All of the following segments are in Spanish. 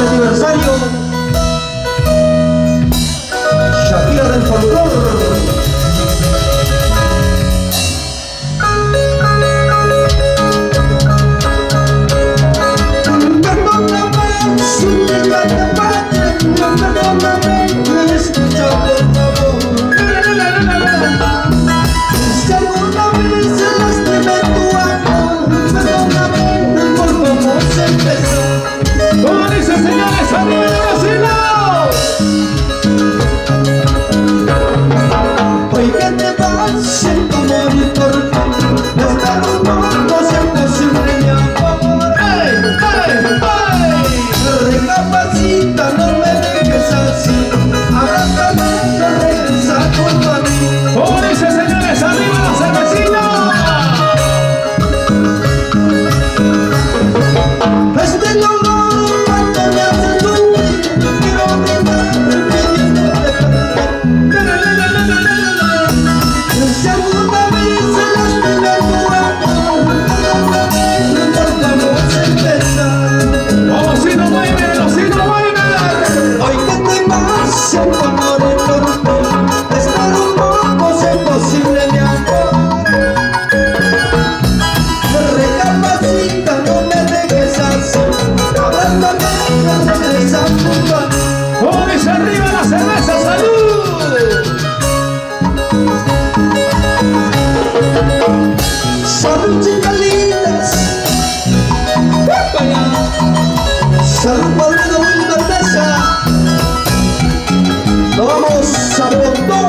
aniversario, Shakira del folclor. Perdóname si te llamo padre, perdóname, me escucha por favor. Si alguna vez se lastimé tu amor, perdóname por cómo se empezó. ¿Cómo dice, señores? ¡Arriba de vecinos! Hoy que te vas, siento morir por ti. Espero un poco, si es posible, mi amor. ¡Ey, ey, ey! Recapacita, no me dejes así. Abrázame, regresa junto a mí. ¿Cómo dice, señores? ¡Arriba la cervecita! Este dolor cuando me hace sufrir, quiero brindarte pidiéndote perdón. Si alguna vez se lastimé tu amor, perdóname por cómo se empezó. ¡Vamos, si no bailen, los si no bailen! Hoy que te vas, siento morir por ti. Espero un poco, si es posible, mi amor. Recapacita, no me dejes así. Abrázame, regresa junto a mí. ¿Cómo dice? ¡Arriba la cerveza! ¡Salud! Salud, chicas lindas. ¡Épala! Salud, padrino Wilmer Mesa. Nos vamos a Bogotá.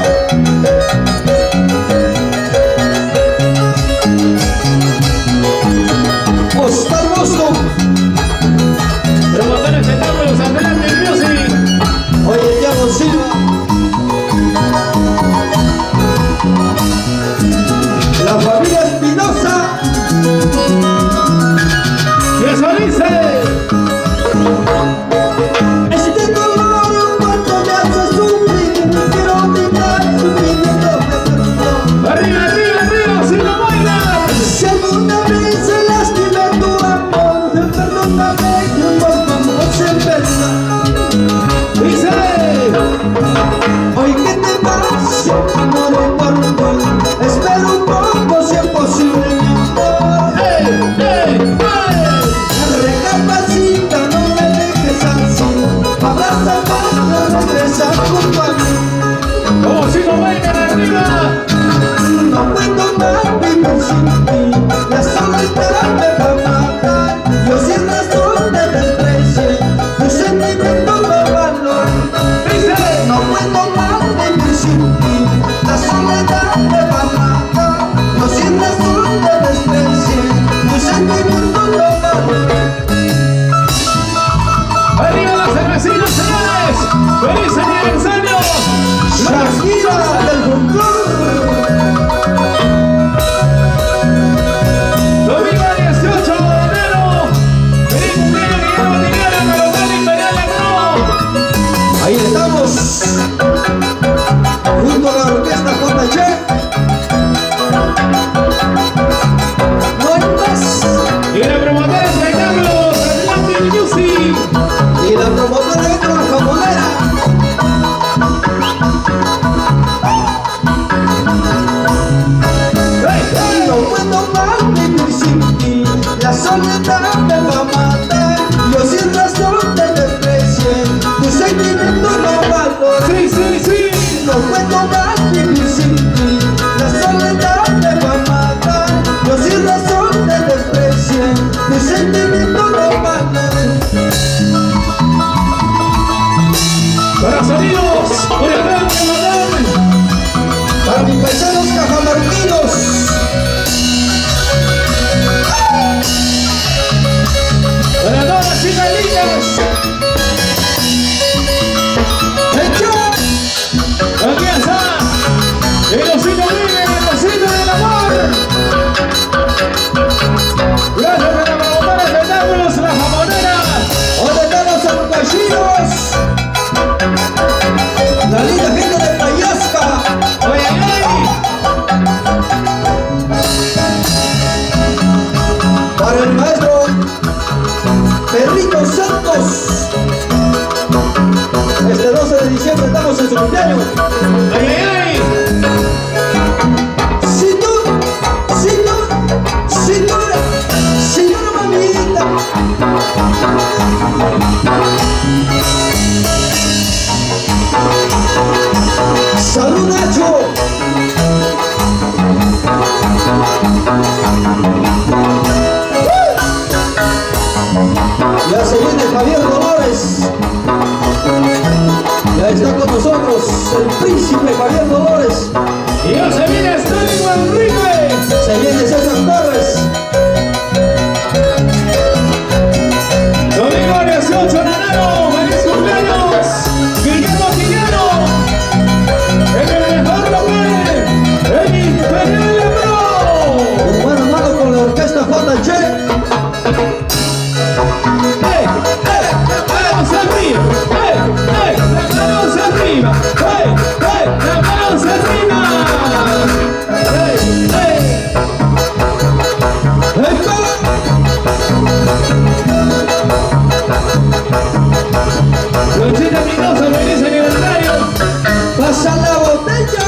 Postal Boston. Promotor espectáculos, Atlantic Music. Oye, Thiago Silva. La familia Espinosa. ¡Visualice! Este dolor cuando me hace sufrir, quiero gritar pidiéndote perdón. ¡Arriba, arriba, arriba! ¡Si no bailan! Si alguna vez se lastimé tu amor, perdóname por cómo se empezó. ¡Dice! Hoy que te vas, siento morir por ti. Espero un poco, si es posible, mi amor. ¡Ey, ey, ey! Recapacita, no me dejes así. Abrázame, regresa junto a mí. ¡Como si no bailan, arriba! No puedo más vivir sin ti. La soledad me va a matar. Yo sin razón te desprecio. Tu sentimiento me valor. ¡Dice! No puedo más vivir sin ti. La soledad me va a matar. Yo sin razón te desprecio. Tu sentimiento me valor. ¡Arriba las cervecitas, señores! ¡Feliz aniversario! Shakira del folclor. Domingo 18 de enero. ¡Feliz cumpleaños, Guillermo Tinera, en el Hotel Imperial Lacro! Ahí estamos. Junto a la orquesta Cotache. No hay más. Y la promotora de espectáculos, Atlantic Music. Y la promotora de la jamonera. ¡Ey, ey! No puedo más vivir sin ti. La soledad me va a matar. Yo sin razón te desprecio. Tu sentimiento no valor. ¡Sí, sí, sí! No puedo más vivir sin ti. La soledad me va a matar. Yo sin razón te desprecio. Tu sentimiento no valor. ¡Corazonitos! ¡Por acá, Para mis paisanos cajamarquinos. para todas las chicas lindas! ¡Hecho! ¡Aquí está! ¡El osito vive, el osito del amor! ¡Gracias a la promotora de espectáculos, la jamonera! ¿Dónde están los zapallinos? La linda gente de Payasca. ¡Oye, oye! en su cumpleaños. ¡Ay, ay, ay! Señora mamita. Salud, Nacho. Ya se viene Javier Dolores. Ya está con nosotros el príncipe Javier Dolores. Y ya se viene Stanley Manrique. Se viene César Torres. Domingo 18 de enero, feliz cumpleaños, Guillermo Quillano, el mejor local, el Imperial Lebron. Mano a mano con la orquesta JG. ¡Manos arriba! ¡Manos arriba! ¡Manos arriba! Luchita Mendoza, feliz aniversario. Pasa la botella.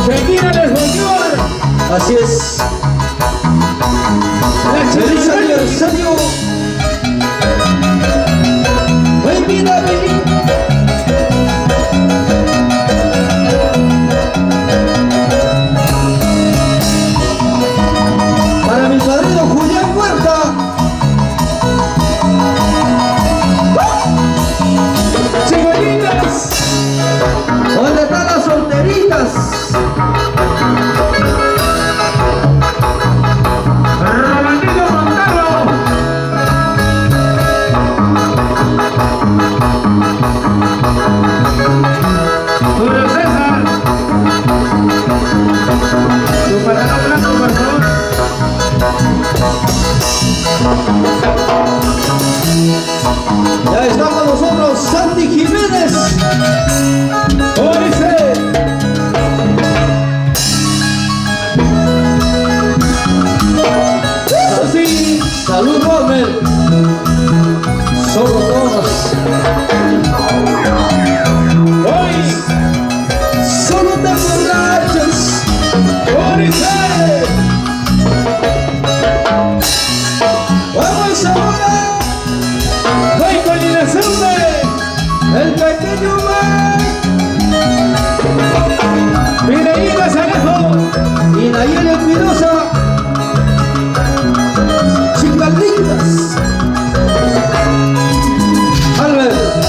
Shakira del folclor. Así es. Feliz aniversario. Baby, baby. Para mi padrino Julián Huerta. Chihuahuitas. ¿Dónde están las solteritas? Rolandito Montalvo. Julio César. Tu pantalón blanco, por favor. Ya está con nosotros Sandy Jiménez. Orice. Así. Salud, Romer. Somos todos. Hoy. Solo te emborrachas. Orice. Vamos ahora. Hoy con Inazumbe. El pequeño Mike. Mireína Sarajo. Y Nayeli Espinosa. Chicas lindas. Albert.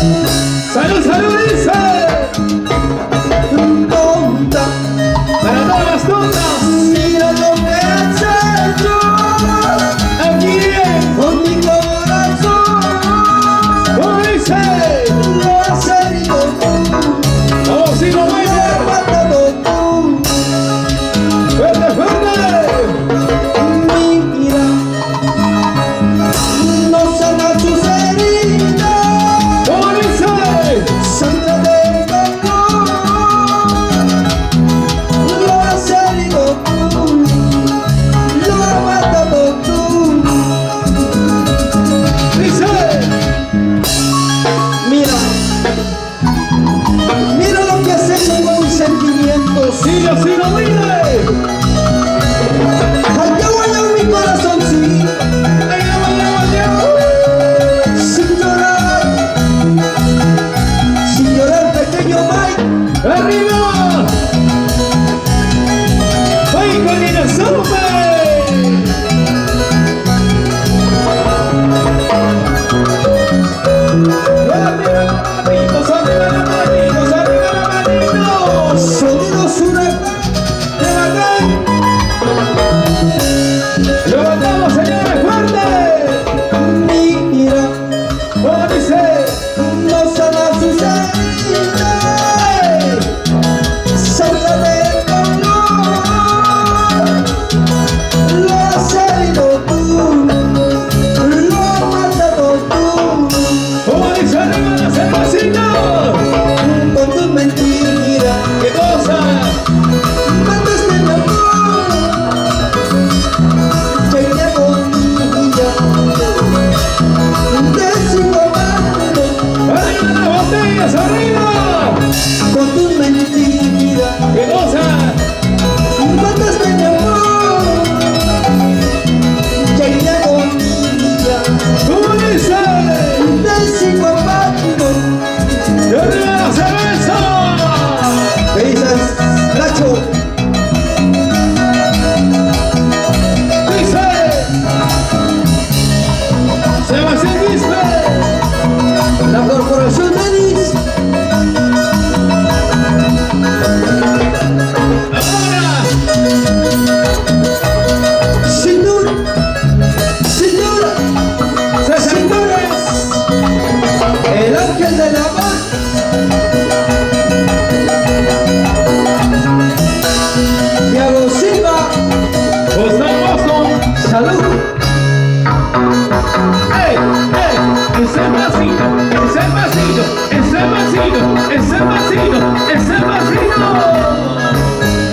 ese pasito, ese pasito, ese pasito, ese pasito, ese pasito.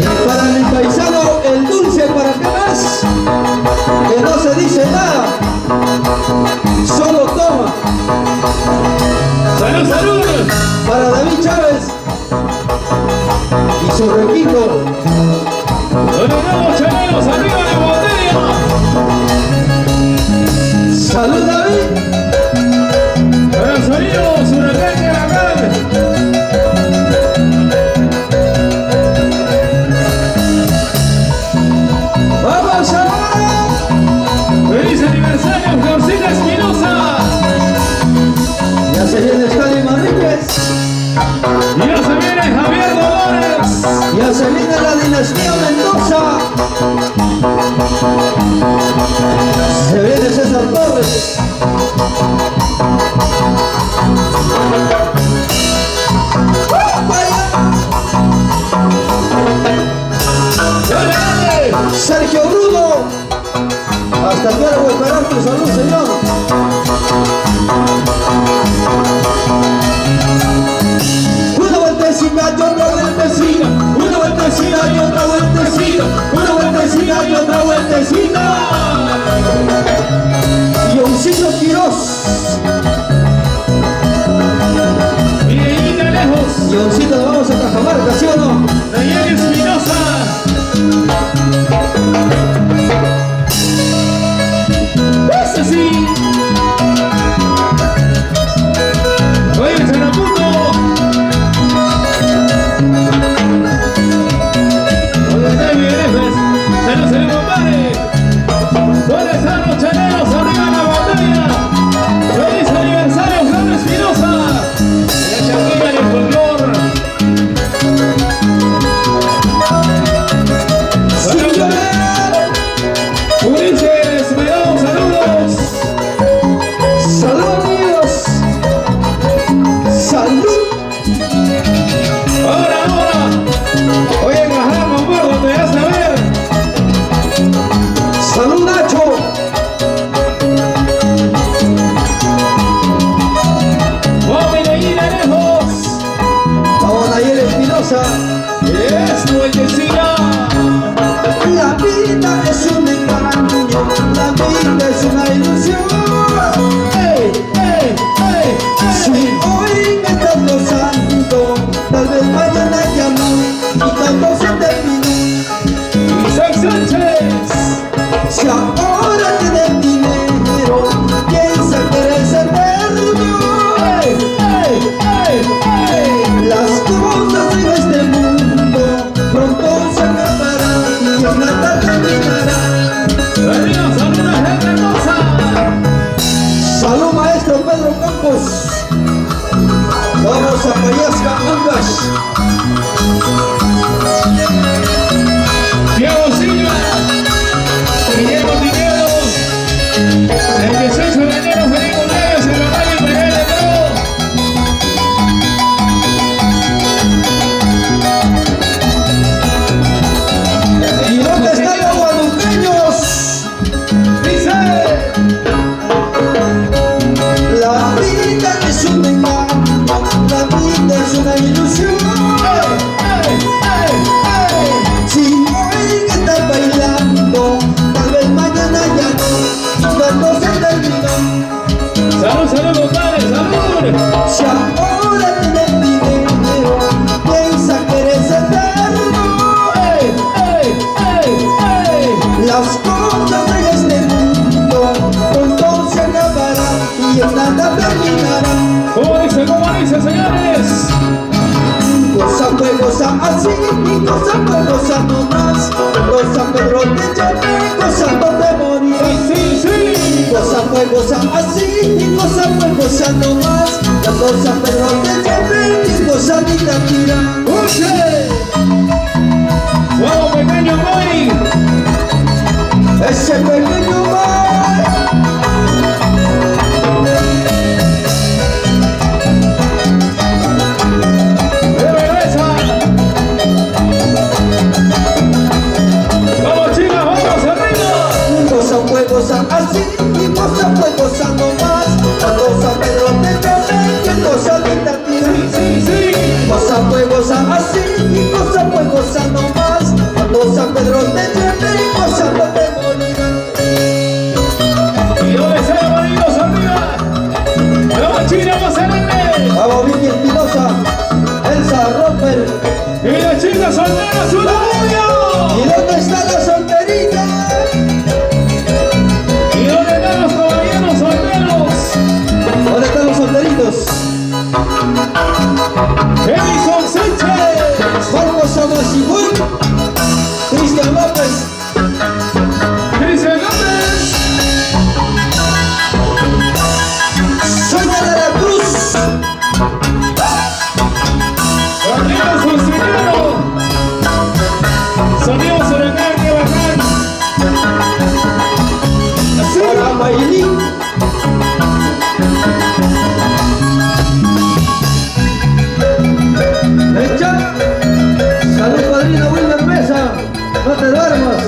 Y para mi paisano, el dulce, ¿para qué más? Que no se dice nada, solo toma. Salud, salud. Para David Chávez y su requinto. Ordenamos chaneros, arriba de botella. Salud, David. Para el sonido, su repente a la grande. ¡Vamos ahora! Feliz aniversario, Florcita Espinosa. Ya se viene Scali Manríquez. Y ya se viene Javier Dolores. Ya se viene la dinastía Mendoza. Se viene César Torres. Dale, dale. Sergio Bruno. Hasta que ahora voy a esperar tu salud, señor. Una vueltecita y otra vueltecita. Una vueltecita y otra vueltecita. Una vueltecita y otra vueltecita. Yoncito Quiroz. Mireñita lejos. Yoncito, nos vamos a Cajamarca, ¿sí o no? Nayeli Espinosa. Eso sí. Oye, Saraputo. Oye, David Efes. Salud, salud, compadre. ¿Dónde están los chaneros? Arriba en la botella. Feliz aniversario, Flor Espinosa. La Shakira y el folclor. Sin llorar. Ulises, me da saludos. Salud, amigos. Salud. Ahora, ahora. Oye, Guajama, gordo, te vas a ver. Salud, Nacho. Vamos, Mireñita lejos. Vamos, Nayeli Espinosa. Es vueltecita. La vida es un engaño, la vida es una ilusión. ¡Ey, ey, ey, Si ey! hoy me estás gozando, tal vez mañana ya no, y todo se terminó. Isaac Sánchez. Si ahora tienes dinero, piensa que eres eterno. ¡Ey, ey, ey, ey! Las cosas en este mundo pronto se acabarán y en nada terminarán. Arriba, saludos, gente hermosa. Salud, maestro Pedro Campos. Vamos a Payasca, Angas. Diego Silva. Guillermo Tineros. El 18 de enero, feliz cumpleaños en la radio Imperial de Perú. ¿Y dónde están los guaduqueños? Dice. La vida es un engaño, la vida es una ilusión. ¡Ey, ey, ey! Si hoy estás bailando, tal vez mañana ya no, y cuando se terminó. Salud, salud, compadre, salud. Si ahora tienes dinero, piensa que eres eterno. ¡Ey, ey, ey, ey! Las cosas en este mundo pronto se acabarán y en nada terminarán. ¿Cómo dice, señores? Cosa fue cosa así, y cosa fue cosa no más. Cosa Pedro te llamé, cosa no te morirás. Sí, sí. Cosa fue cosa así, y cosa fue cosa no más. La cosa Pedro te llamé, y cosa ni te tira. ¡Escuche! ¡Vamos, pequeño Moy! Ese pequeño mar. ¡De regresa! ¡Vamos, chicas, vamos, arriba! Cosa fue cosa así, y cosa fue cosa no más. La cosa Pedro China más alegre. Vamos, Vicky Espinosa, Elsa Roper. Y la chica soltera, su ¿Y novio. dónde está la solterita? ¿Y dónde están los caballeros solteros? ¿Dónde están los solteritos? Edison Sánchez. Marcos Amasipul, Cristian López, Cristian López. Sonia de la Cruz, Rodrigo Justiniano. Sonido Huracán, qué bacán. Así. para Maylin, Mecha, salud padrino Wilmer Mesa, no te duermas.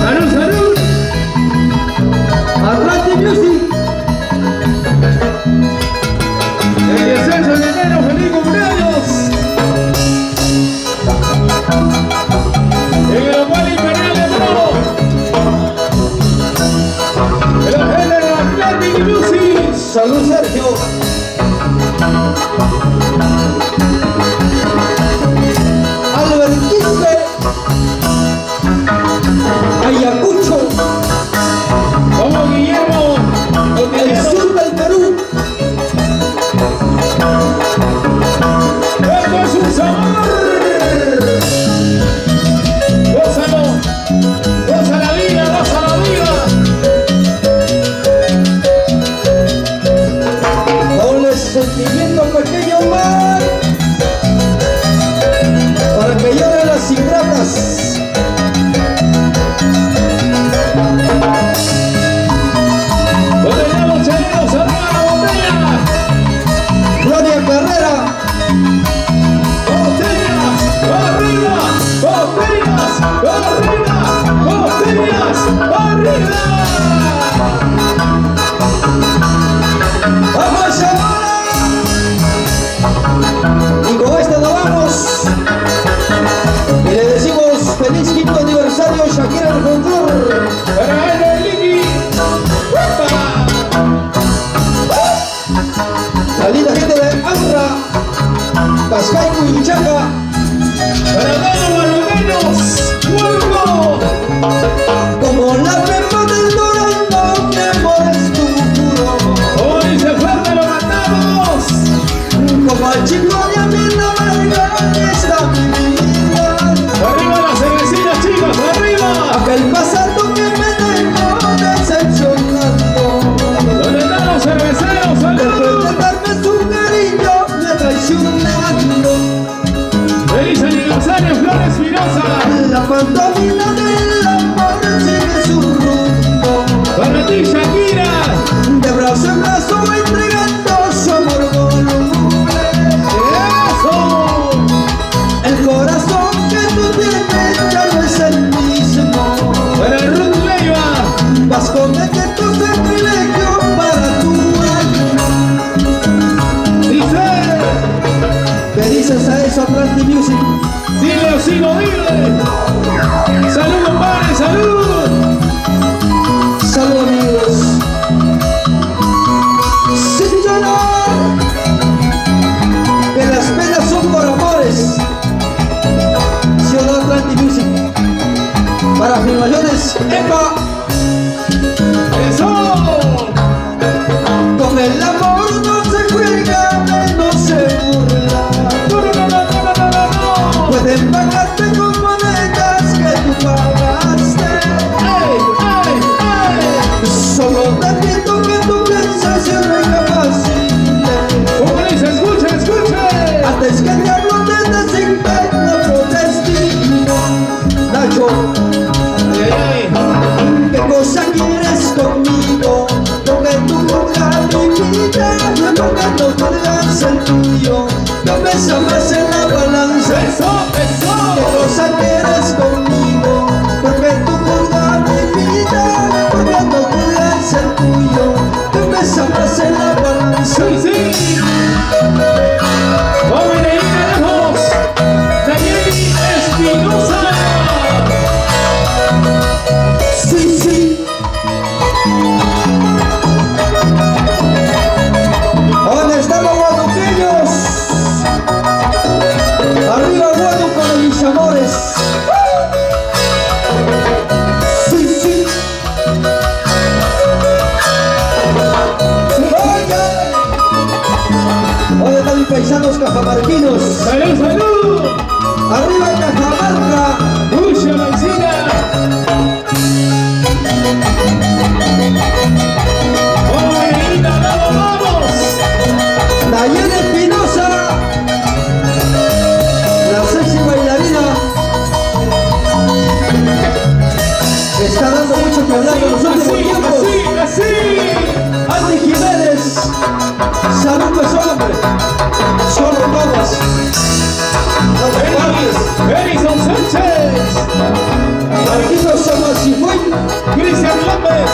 Salud, salud. Atlantic Music, El 18 de enero, feliz cumpleaños. En el Acuario Imperial de Toro. El agente de Atlantic Music. salud Sergio, Albert Quispe, Ayacucho, Como Guillermo. el sur del Perú, Esto es un sabor. Gózalo. Goza la vida, goza la vida. ponle sentimiento pequeño mar, para que lloren las ingratas. Donde están los chaleros, arriba la botella. Gloria Carrera, Botellas, arriba, botellas, arriba, botellas, arriba. vamos ahora. Y con esta nos vamos. Y le decimos feliz quinto aniversario Shakira el Control. Para el Liki. La linda gente de Anra, Pascaico y Huichaca, Para todos los marocanos, ¡fuego! como la pepa del Durango, mi amor es tu puro. Hoy se fuerte lo matamos. Como al chico de Amina Vargas, está mi vida. Arriba las cervecitas, chicos, arriba. Aquel pasado que me dejó decepcionando, ¿Dónde están los cerveceros? después de ¡Salud! darme su cariño, me traicionando. ¡Feliz aniversario, Flores Espinosa! La pantomima del amor sigue su rumbo, Para ti, Shakira. de brazo en brazo entregando su amor voluble. ¡Eso! El corazón que tú tienes ya no es el mismo. Para Ruth Leiva. Vas con el que tu sacrilegio para tu alma. Dice. ¿Qué dices a eso, Atlantic Music? Dile o sigo, dile. Salud, compadre, salud. Salud, amigos. Sin llorar, que las penas son por amores. Ciudad Atlantic Music. Para afirmaciones, ¡epa! Eso. Con el amor no se juega, no se burla. No, no, no, no, no, no, no, no. Pueden pagarte con monedas que tú pagaste. ¡Ey, ey, ey! Solo te pido que tú pienses y recapacites. Como dice, escuche, escuche. Antes que el diablo te desengañe otro destino. Nacho, Ay, ay, ¿qué cosa quieres conmigo? Porque tú juzgas mi vida, porque tú juzgas el tuyo. No pesa más en la balanza. ay. Eso, ¿Qué eso. cosa quieres conmigo? Porque tú juzgas mi vida, porque tú juzgas el tuyo. No pesa más en la balanza. Sí, sí. Vamos a ir lejos. Nayeli Espinosa. Sí, sí. paisanos cajamarquinos. ¡Salud, salud! Arriba Cajamarca. ¡Mucha maicina! ¡Oh, linda! ¡Vamos, vamos! Nayeli Espinosa, la sexy bailarina, que está dando mucho que hablar con los últimos tiempos. Así, así. Andy Jiménez, salud pues hombre, solo todas. No te pares. Edison Sánchez. Marquitos Samasifuey, Cristian López.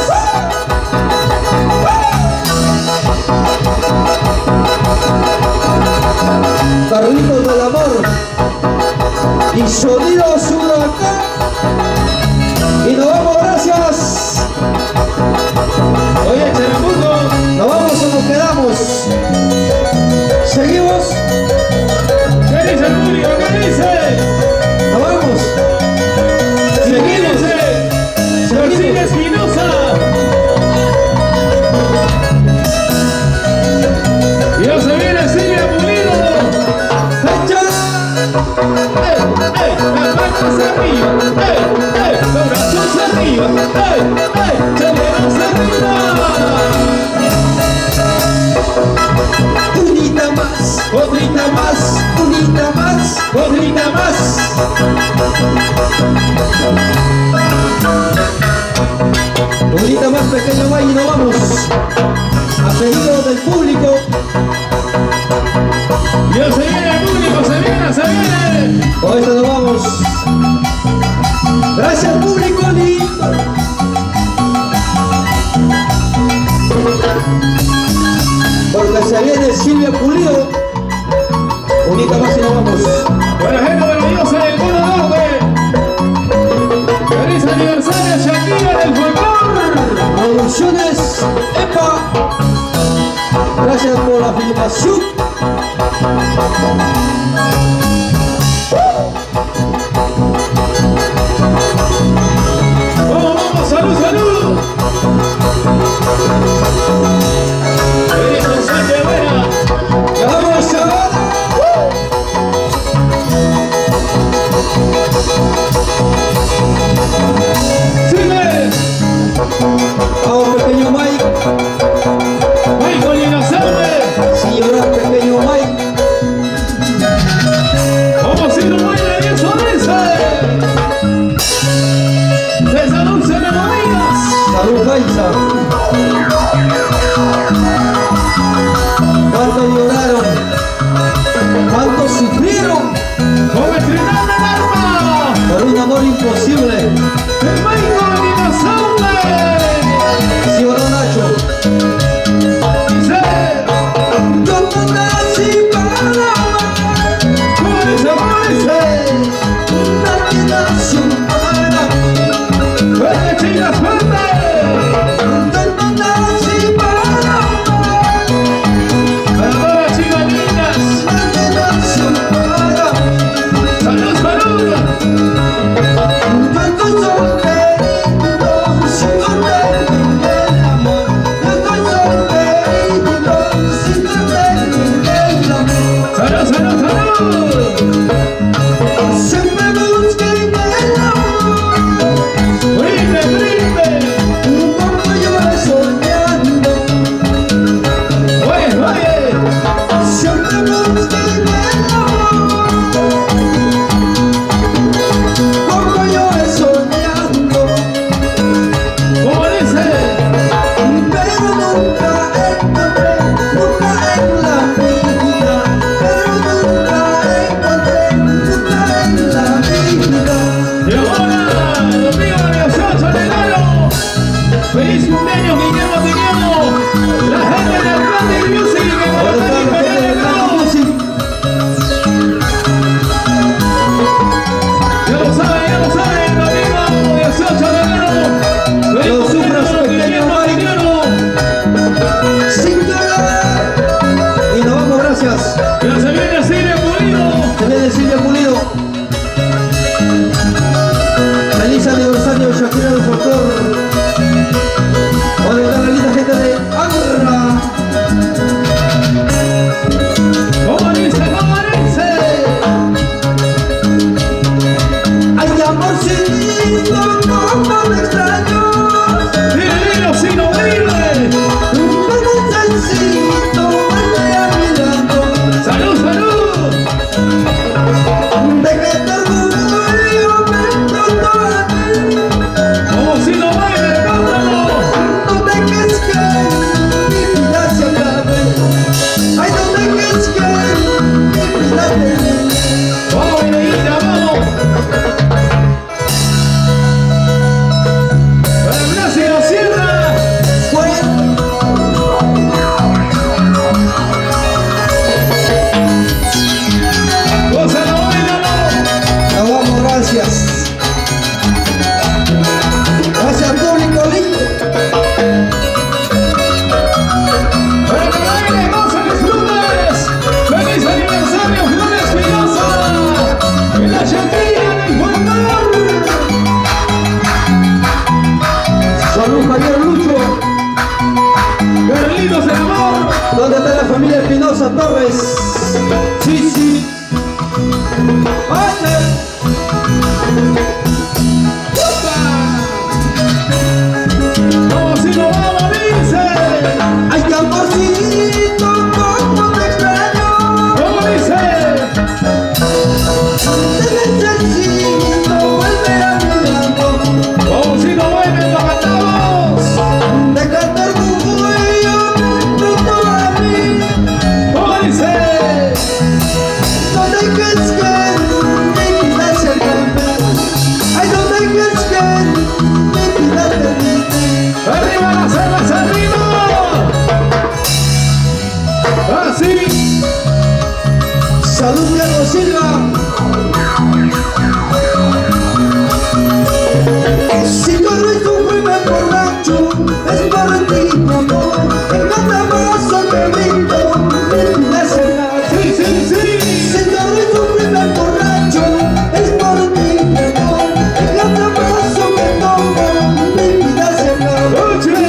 Carlitos del Amor y Sonidos Huracán. Y nos vamos, gracias. Oye, Charamuco. ¿Nos vamos o nos quedamos? ¿Seguimos? ¿Qué dice el público? ¿Qué dice? ¿Nos vamos? ¿Qué Seguimos. dice? Jorcina Espinosa. Y ya se viene Silvia Pulido. ¡Fecha! ¡Ey, ey! ¡Las manos arriba! ¡Ey, ey! ¡Los brazos arriba! ¡Ey, ey! ¡Chaleros arriba! Unita más, ¡Otrita más! unita más. ¡Otrita más! Unita más, pequeño May, y nos vamos. A pedido del público. ¡Ya se viene el público! ¡Se viene, se viene! Con esto nos vamos. Gracias, público lindo. Porque se viene Silvia Pulido. Unita más y nos vamos. Buena gente maravillosa del Cono Norte. ¡Feliz aniversario Shakira del folclor! Producciones EPA. Gracias por la filmación. ¡Vamos, vamos! ¡Salud, salud! Edison Sánchez Buena. ¡Vamos, chaval! ¡Sigue! Vamos, pequeño Mike. Michael Inazarme. Si lloras, pequeño Mike. Vamos a ir un baile bien sonrisa. Esa dulce melodías. Salud, Gaisa. ¿Cuánto lloraron? ¿Cuánto sufrieron Con el trinal del arma. por un amor imposible? El Michael Inazarme. ¿Sí o no, Nacho? Dice. Yo no nací para amar. ¿Cómo dice? Nadie nació para mí. ¡Fuerte, chicas, fuerte! Yo no nací para amar. Para todas las chicas lindas. Nadie nació para mí. ¡Salud, salud! Yo estoy solterito, sin contento el amor. Yo estoy solterito, sin contento el amor. ¡Salud, salud, salud! Siempre busqué en el amor, ¡Brinde, brinde! como yo soñando. ¡Oye, oye! Siempre busqué en el amor, como yo soñando. ¿Cómo dice? Pero nunca encontré, nunca en la vida. Pero nunca en la vida. Y ahora, domingo de 18 de enero. ¡Feliz cumpleaños, Guillermo Guillermo! ¡La gente de Atlantic Music que Ahora nos está la está gente de Atlantic Music. Ya lo saben, domingo 18 de enero. ¡Feliz Lo sufras, cumpleaños, pequeño Guillermo Mike. Guillermo! Sin llorar. Y nos vamos, gracias. ¡Ya se viene Silvia Pulido! Se viene Silvia Pulido. Feliz aniversario, Shakira del Folclor. ¿Dónde está la linda gente de Angra? ¿Cómo dice? familia Espinosa Torres. Sí, sí. ¡Oye! Vamos y nos vamos, dice. ¡Ay, qué amorcito, cómo te extraño! ¿Cómo dice? Te necesito, vuelve a mi lado. Vamos y nos vuelven, lo cantamos. Deja tu orgullo junto a mí. ¿Cómo dice? No dejes que mi vida se acabe. Ay, no dejes que mi vida termine. ¡Arriba las armas, arriba! ¡Así! Salud, Carlos Silva. Si corro y sufro y me emborracho, es por ti, mi amor. En cada abrazo que brindo, mi vida se acaba. ¡Sí, sí, sí! Si corro y sufro y me emborracho, es por ti, mi amor. En cada abrazo que tomo, mi vida se acaba. ¡Escuche!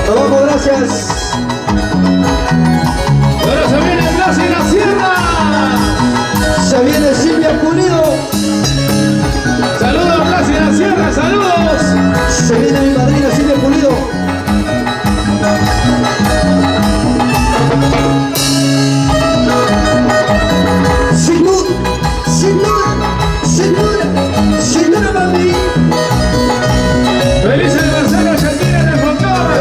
Nos vamos, gracias. Ahora se viene Blas y la Sierra. Se viene Silvia Pulido. Saludos, Blas y la Sierra, saludos. Se viene mi madrina Silvia Pulido. Sin duda, sin duda, sin duda, sin duda, mami. Feliz aniversario, Shakira en el folclore.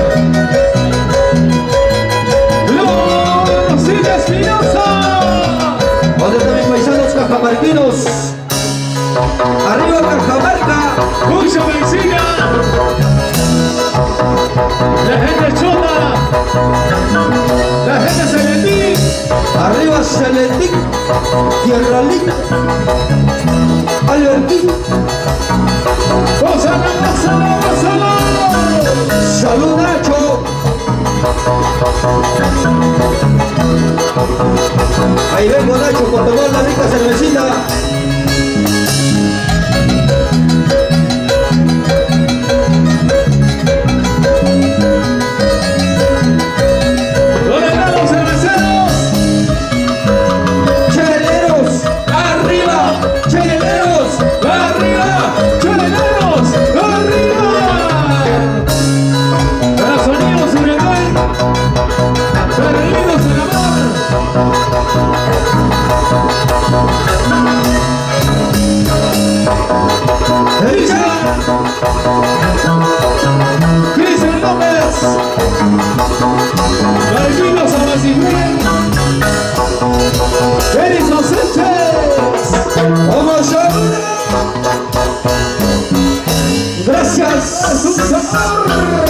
Los Espinosa. ¿Dónde están mis paisanos cajamarquinos? Arriba Cajamarca. Mucha benzina. La gente chota. La gente Celentín. Arriba Celentín. Tierra Linda. Albertín. ¡Gózalo, gózalo, gózalo! Salud, Nacho. Ahí vengo, Nacho, por tomar la rica cervecita. ¿Dónde están los cerveceros? ¡Cheleros! ¡Arriba! ¡Cheleros! ¡Arriba! ¡Chaleneros! ¡Arriba! Para sonidos Huracán, perdidos en amor. ¡Elisa! Cristian López, Marquitos Abasifén, Edison Sánchez. ¡Vamos ahora! ¡Gracias! ¡Es un sabor!